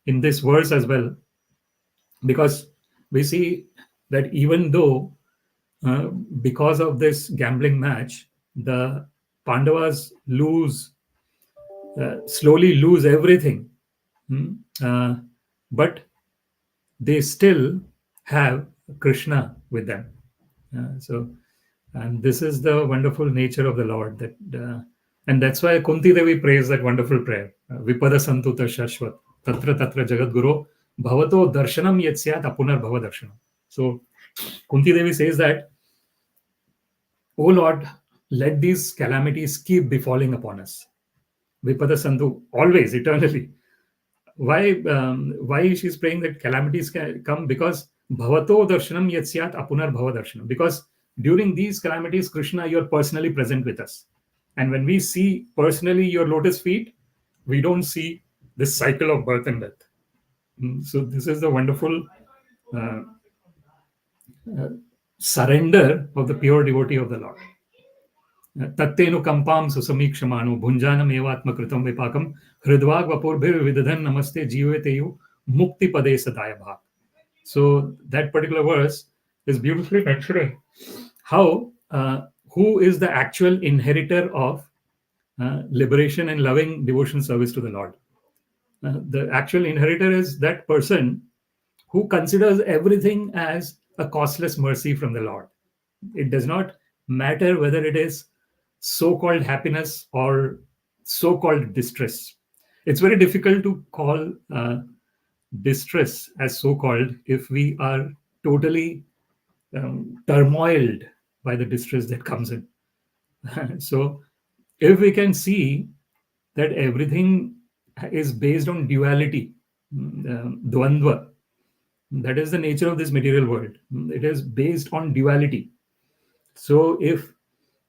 this verse as well, because we see that even though because of this gambling match, the Pandavas slowly lose everything, but they still have Krishna with them. And this is the wonderful nature of the Lord. And that's why Kunti Devi prays that wonderful prayer. Vipada santuta shashvat tatra tatra jagat guru bhavato darshanam yatsyat apunar bhava darshanam. So Kunti Devi says that, O Lord, let these calamities keep befalling upon us. Vipada santu, always, eternally. Why she's praying that calamities can come? Because bhavato darshanam yatsyat apunar bhava darshanam. Because during these calamities, Krishna, you're personally present with us. And when we see personally your lotus feet, we don't see this cycle of birth and death. So this is the wonderful surrender of the pure devotee of the Lord. Tattenu kampam susamikshamaну bhunjanam evatma kritam vipakam hridvag vapurbhir vidadhan namaste jiveteyu mukti pade sadaya bhak. So that particular verse is beautifully mentioning how who is the actual inheritor of liberation and loving devotion service to the Lord. The actual inheritor is that person who considers everything as a costless mercy from the Lord. It does not matter whether it is so-called happiness or so-called distress. It's very difficult to call distress as so-called if we are totally turmoiled by the distress that comes in. So if we can see that everything is based on duality, dvandva, that is the nature of this material world. It is based on duality. So if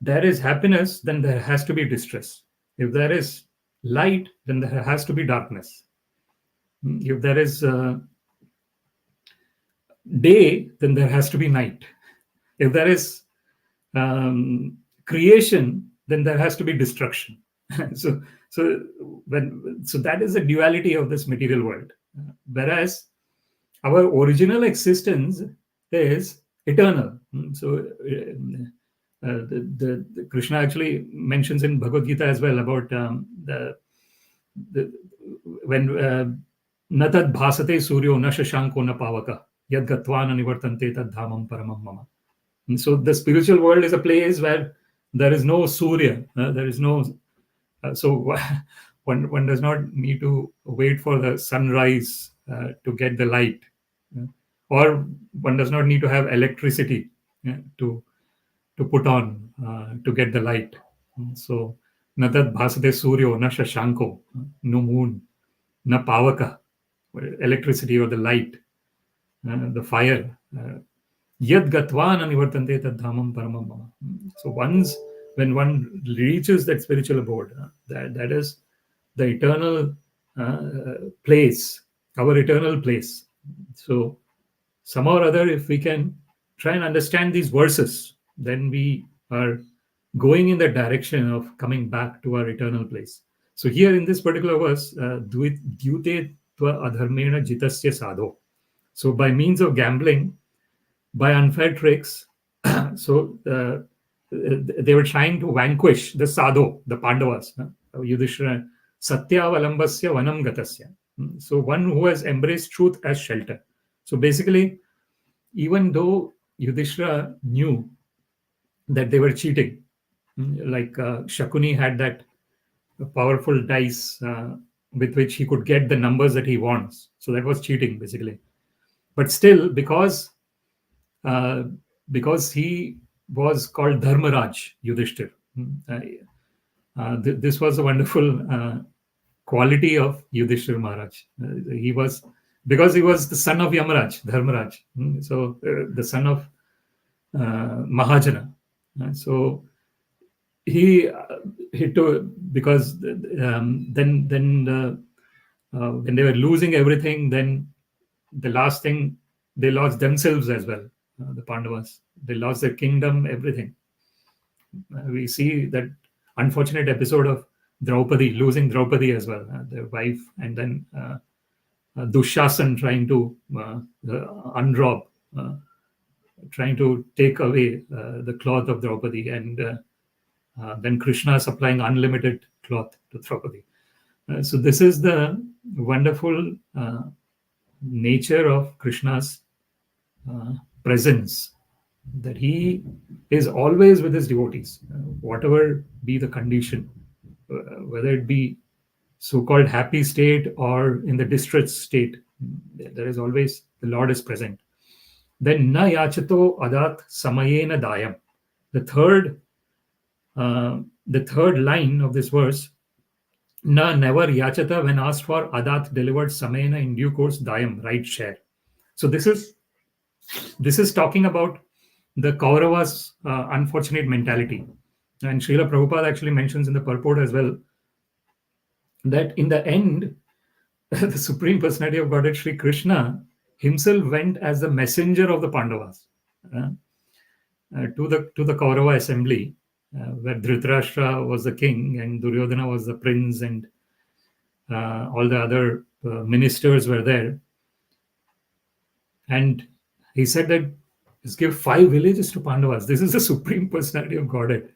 there is happiness, then there has to be distress. If there is light, then there has to be darkness. If there is day, then there has to be night. If there is creation, then there has to be destruction. So that is the duality of this material world. Whereas our original existence is eternal. So the Krishna actually mentions in Bhagavad Gita as well about when natad bhasate suryo na shashanko na pavaka yad gatva na nivartante tad dhamam paramam mama. And so the spiritual world is a place where there is no surya, there is no so one does not need to wait for the sunrise to get the light, or one does not need to have electricity to put on to get the light. So natad bhasate suryo na shashanko, no moon, na pavaka, electricity or the light. the fire. Yad gatva na nivartante tad dhamam paramam mama. So once when one reaches that spiritual abode, that is the eternal place, our eternal place. So somehow or other, if we can try and understand these verses, then we are going in the direction of coming back to our eternal place. So here in this particular verse, dyūte adharmeṇa jitasya sādhoḥ. So by means of gambling, by unfair tricks, so they were trying to vanquish the sādhoḥ, the Pandavas, Yudhiṣṭhira, satyāvalambasya vanaṁ gatasya. So one who has embraced truth as shelter. So basically, even though Yudhiṣṭhira knew that they were cheating, like Shakuni had that powerful dice with which he could get the numbers that he wants. So that was cheating, basically. But still, because he was called Dharmaraj, Yudhiṣṭhira. This was a wonderful quality of Yudhiṣṭhira Maharaj. Because he was the son of Yamaraj, Dharmaraj. So the son of Mahajana. So he took, because then when they were losing everything, then the last thing, they lost themselves as well. The Pandavas, they lost their kingdom, everything. We see that unfortunate episode of Draupadi, losing Draupadi as well, their wife, and then Dushyasan trying to unrobe, trying to take away the cloth of Draupadi, and then Krishna supplying unlimited cloth to Draupadi. So this is the wonderful nature of Krishna's presence, that he is always with his devotees, whatever be the condition, whether it be so-called happy state or in the distressed state, there is always, the Lord is present. Then na yācato adat samayena dāyaṁ. The third line of this verse, na never yācata when asked for, adat delivered samayena in due course dāyaṁ, right share. So this is talking about the Kauravas' unfortunate mentality. And Srila Prabhupada actually mentions in the purport as well that in the end, the Supreme Personality of Godhead, Sri Krishna, himself went as the messenger of the Pandavas to the Kaurava assembly, where Dhṛtarāṣṭra was the king and Duryodhana was the prince, and all the other ministers were there. And he said that, let's give 5 villages to Pandavas. This is the Supreme Personality of Godhead.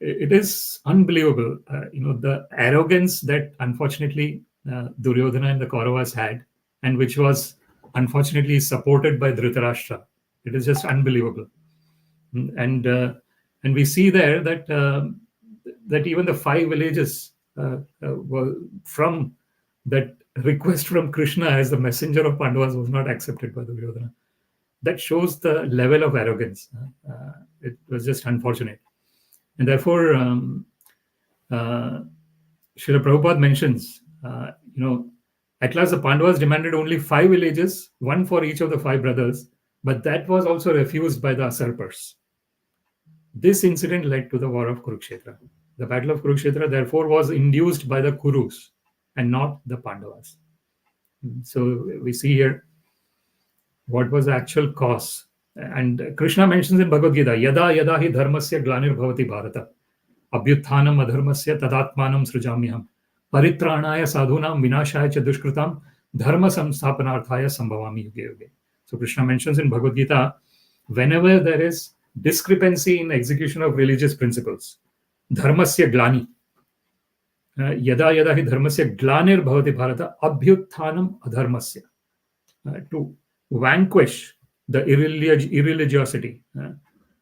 It is unbelievable, the arrogance that unfortunately Duryodhana and the Kauravas had, and which was unfortunately supported by Dhṛtarāṣṭra. It is just unbelievable. And we see there that even the 5 villages were from that request from Krishna as the messenger of Pandavas was not accepted by Duryodhana. That shows the level of arrogance. It was just unfortunate. And therefore, Srila Prabhupada mentions, at last the Pandavas demanded only 5 villages, 1 for each of the 5 brothers, but that was also refused by the usurpers. This incident led to the war of Kurukshetra. The battle of Kurukshetra, therefore, was induced by the Kurus and not the Pandavas. So we see here what was the actual cause. And Krishna mentions in Bhagavad Gita, yada yada hi dharmasya glanir bhavati bharata, abhyutthanam adharmasya tadatmanam srujamyaham, paritranaya sadhunam vinashaya cha dushkritam, dharma samsthapanarthaya sambhavami yuge yuge. So Krishna mentions in Bhagavad Gita, whenever there is discrepancy in execution of religious principles, dharmasya glani, yada yada hi dharmasya glanir bhavati bharata, abhyutthanam adharmasya, to vanquish the irreligiosity.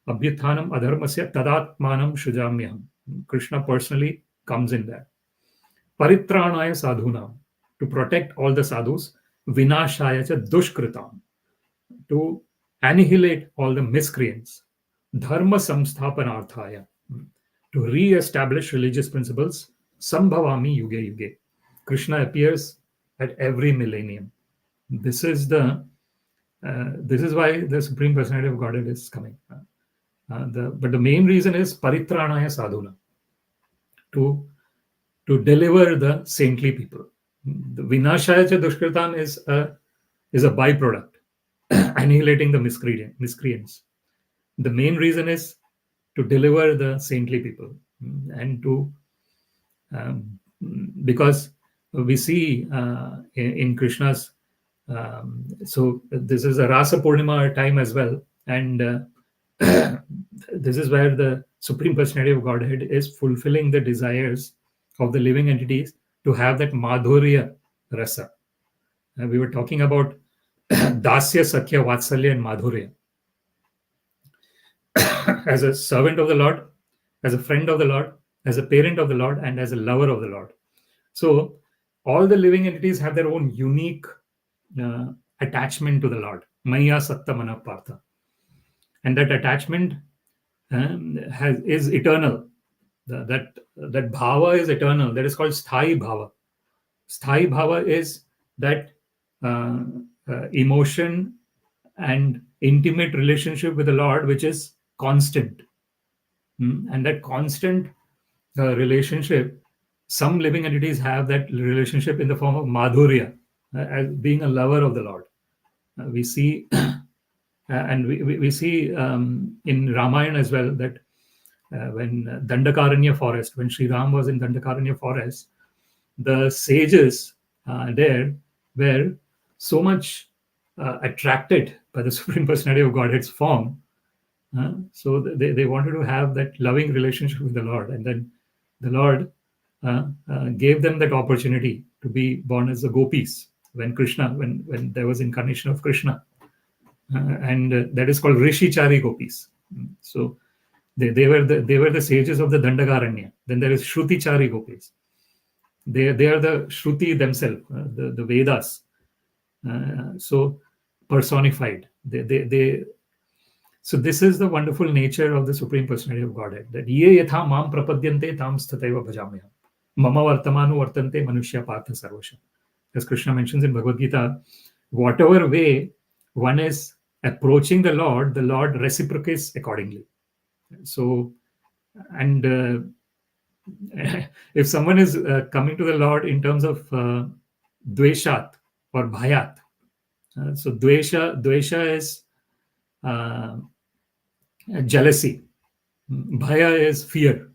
Abhyutthanam adharmasya tadatmanam shrujamyaham. Krishna personally comes in there. Paritranaya sadhunam, to protect all the sadhus. Vinashaya cha dushkritam, to annihilate all the miscreants. Dharma samsthapanarthaya, to re-establish religious principles. Sambhavami yuge yuge. Krishna appears at every millennium. This is the This is why the Supreme Personality of Godhead is coming. But the main reason is paritranaya sadhuna, to deliver the saintly people. The vinashaya cha dushkritam is a byproduct, annihilating the miscreants. The main reason is to deliver the saintly people, and to because we see in Krishna's so this is a Rasa Purnima time as well, and this is where the Supreme Personality of Godhead is fulfilling the desires of the living entities to have that madhurya rasa. We were talking about Dāsya, Sakhya, Vatsalya, and Madhurya. As a servant of the Lord, as a friend of the Lord, as a parent of the Lord, and as a lover of the Lord. So all the living entities have their own unique attachment to the Lord. Maya Satta Mana Partha. And that attachment is eternal. That bhava is eternal. That is called sthāyi bhava. Sthāyi bhava is that emotion and intimate relationship with the Lord, which is constant. And that constant relationship, some living entities have that relationship in the form of madhurya, as being a lover of the Lord. We see, and we see in Ramayana as well, that when Dandakaranya forest, when Sri Ram was in Dandakaranya forest, the sages there were so much attracted by the Supreme Personality of Godhead's form. So they wanted to have that loving relationship with the Lord. And then the Lord gave them that opportunity to be born as the gopis when there was incarnation of Krishna. And that is called Rishichari gopis. So they were the sages of the Dandakaranya. Then there is Shrutichari gopis. They are the Shruti themselves, the Vedas. So personified. So this is the wonderful nature of the Supreme Personality of Godhead. That ye yatha mam prapadyante tam sthataiva bhajamyaham. Mama vartamanu vartante manushya partha sarvasha. As Krishna mentions in Bhagavad Gita, whatever way one is approaching the Lord reciprocates accordingly. So, and if someone is coming to the Lord in terms of dveshat or bhayat, so dvesha is jealousy, bhaya is fear.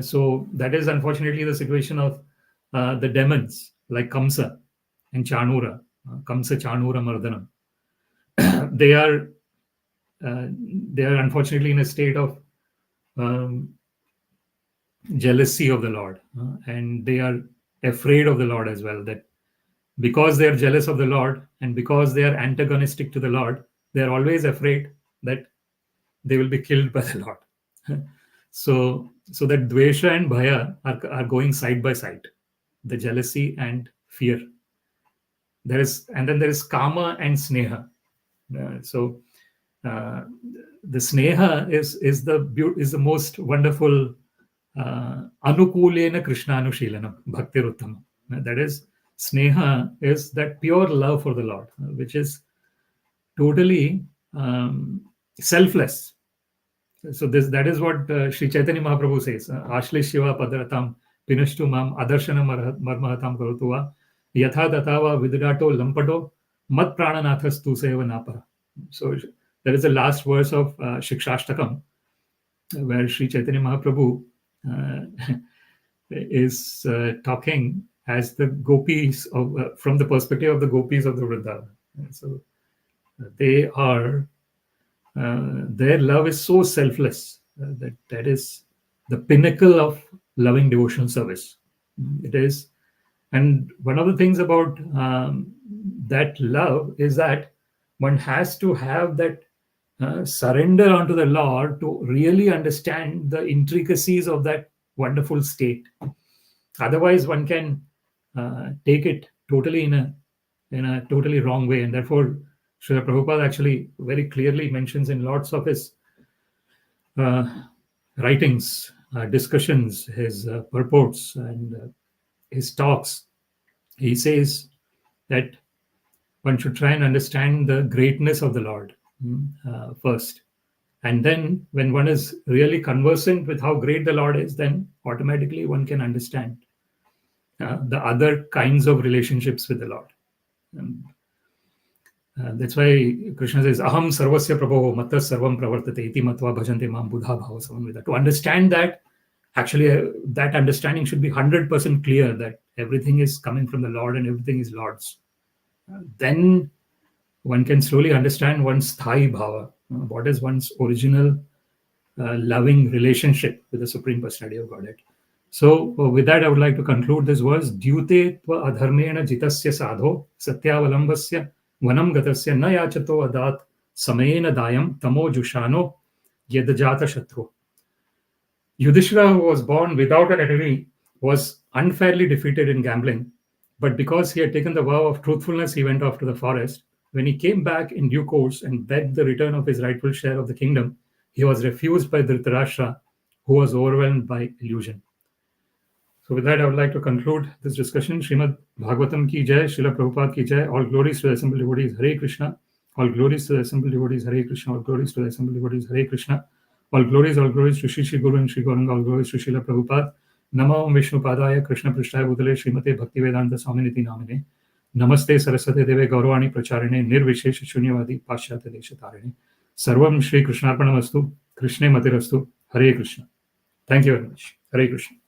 So that is unfortunately the situation of the demons like Kamsa and Chanura, Kamsa Chanura Mardanam. They are unfortunately in a state of jealousy of the Lord, and they are afraid of the Lord as well. That because they are jealous of the Lord and because they are antagonistic to the Lord, they are always afraid that they will be killed by the Lord. So that dvesha and bhaya are going side by side, the jealousy and fear. And then there is kama and sneha. So the sneha is the most wonderful anukulena krishnanushilanam bhaktiruttamam. That is, sneha is that pure love for the Lord, which is totally selfless. So that is what Sri Chaitanya Mahaprabhu says. Ashli Shiva Padratam Pinashtu Mam Adarshana Marmahatam Karutuva Yatha Datava Vidrato Lampato Mat Prananathas Seva Napara. So that is the last verse of Shikshashtakam, where Sri Chaitanya Mahaprabhu is talking as the gopis from the perspective of the gopis of the Vrindavan. So they are their love is so selfless that is the pinnacle of loving devotional service. It is, and one of the things about that love is that one has to have that surrender unto the Lord to really understand the intricacies of that wonderful state. Otherwise, one can take it totally in a totally wrong way, and therefore Srila Prabhupada actually very clearly mentions in lots of his writings, discussions, his purports, and his talks. He says that one should try and understand the greatness of the Lord first. And then when one is really conversant with how great the Lord is, then automatically one can understand the other kinds of relationships with the Lord. That's why Krishna says, Aham sarvasya prabho matta sarvam pravartate iti matva bhajante mam buddha bhava samamvita. To understand that, actually, that understanding should be 100% clear that everything is coming from the Lord and everything is Lord's. Then one can slowly understand one's sthāyi bhava. What is one's original loving relationship with the Supreme Personality of Godhead. So with that, I would like to conclude this verse. Dyūte adharmeṇa jitasya sādhoḥ satyāvalambasya vanaṁ gatasya na yācato samayena dāyaṁ tamo-juṣāṇo ajāta-śatroḥ. Yudhiṣṭhira, who was born without an enemy, was unfairly defeated in gambling. But because he had taken the vow of truthfulness, he went off to the forest. When he came back in due course and begged the return of his rightful share of the kingdom, he was refused by Dhṛtarāṣṭra, who was overwhelmed by illusion. So with that, I would like to conclude this discussion. Śrīmad-Bhāgavatam ki jai, Srila Prabhupada ki jai. All glories to the assembled devotees. Hare Krishna. All glories to the assembled devotees. Hare Krishna. All glories to the assembled devotees. Hare Krishna. All glories to Shri Guru and Shri Gauranga. All glories to Srila Prabhupada. Namo Vishnu Padaya Krishna Prishtaya Bhutale Srimate Bhaktivedanta Swaminiti Namine. Namaste Saraswate Deve Gauravani Pracharine Nirvishesh Shunyavadi Pashyata Deshatarine. Sarvam Shri Krishnarpanamastu. Krishne Matirastu. Hare Krishna. Thank you very much. Hare Krishna.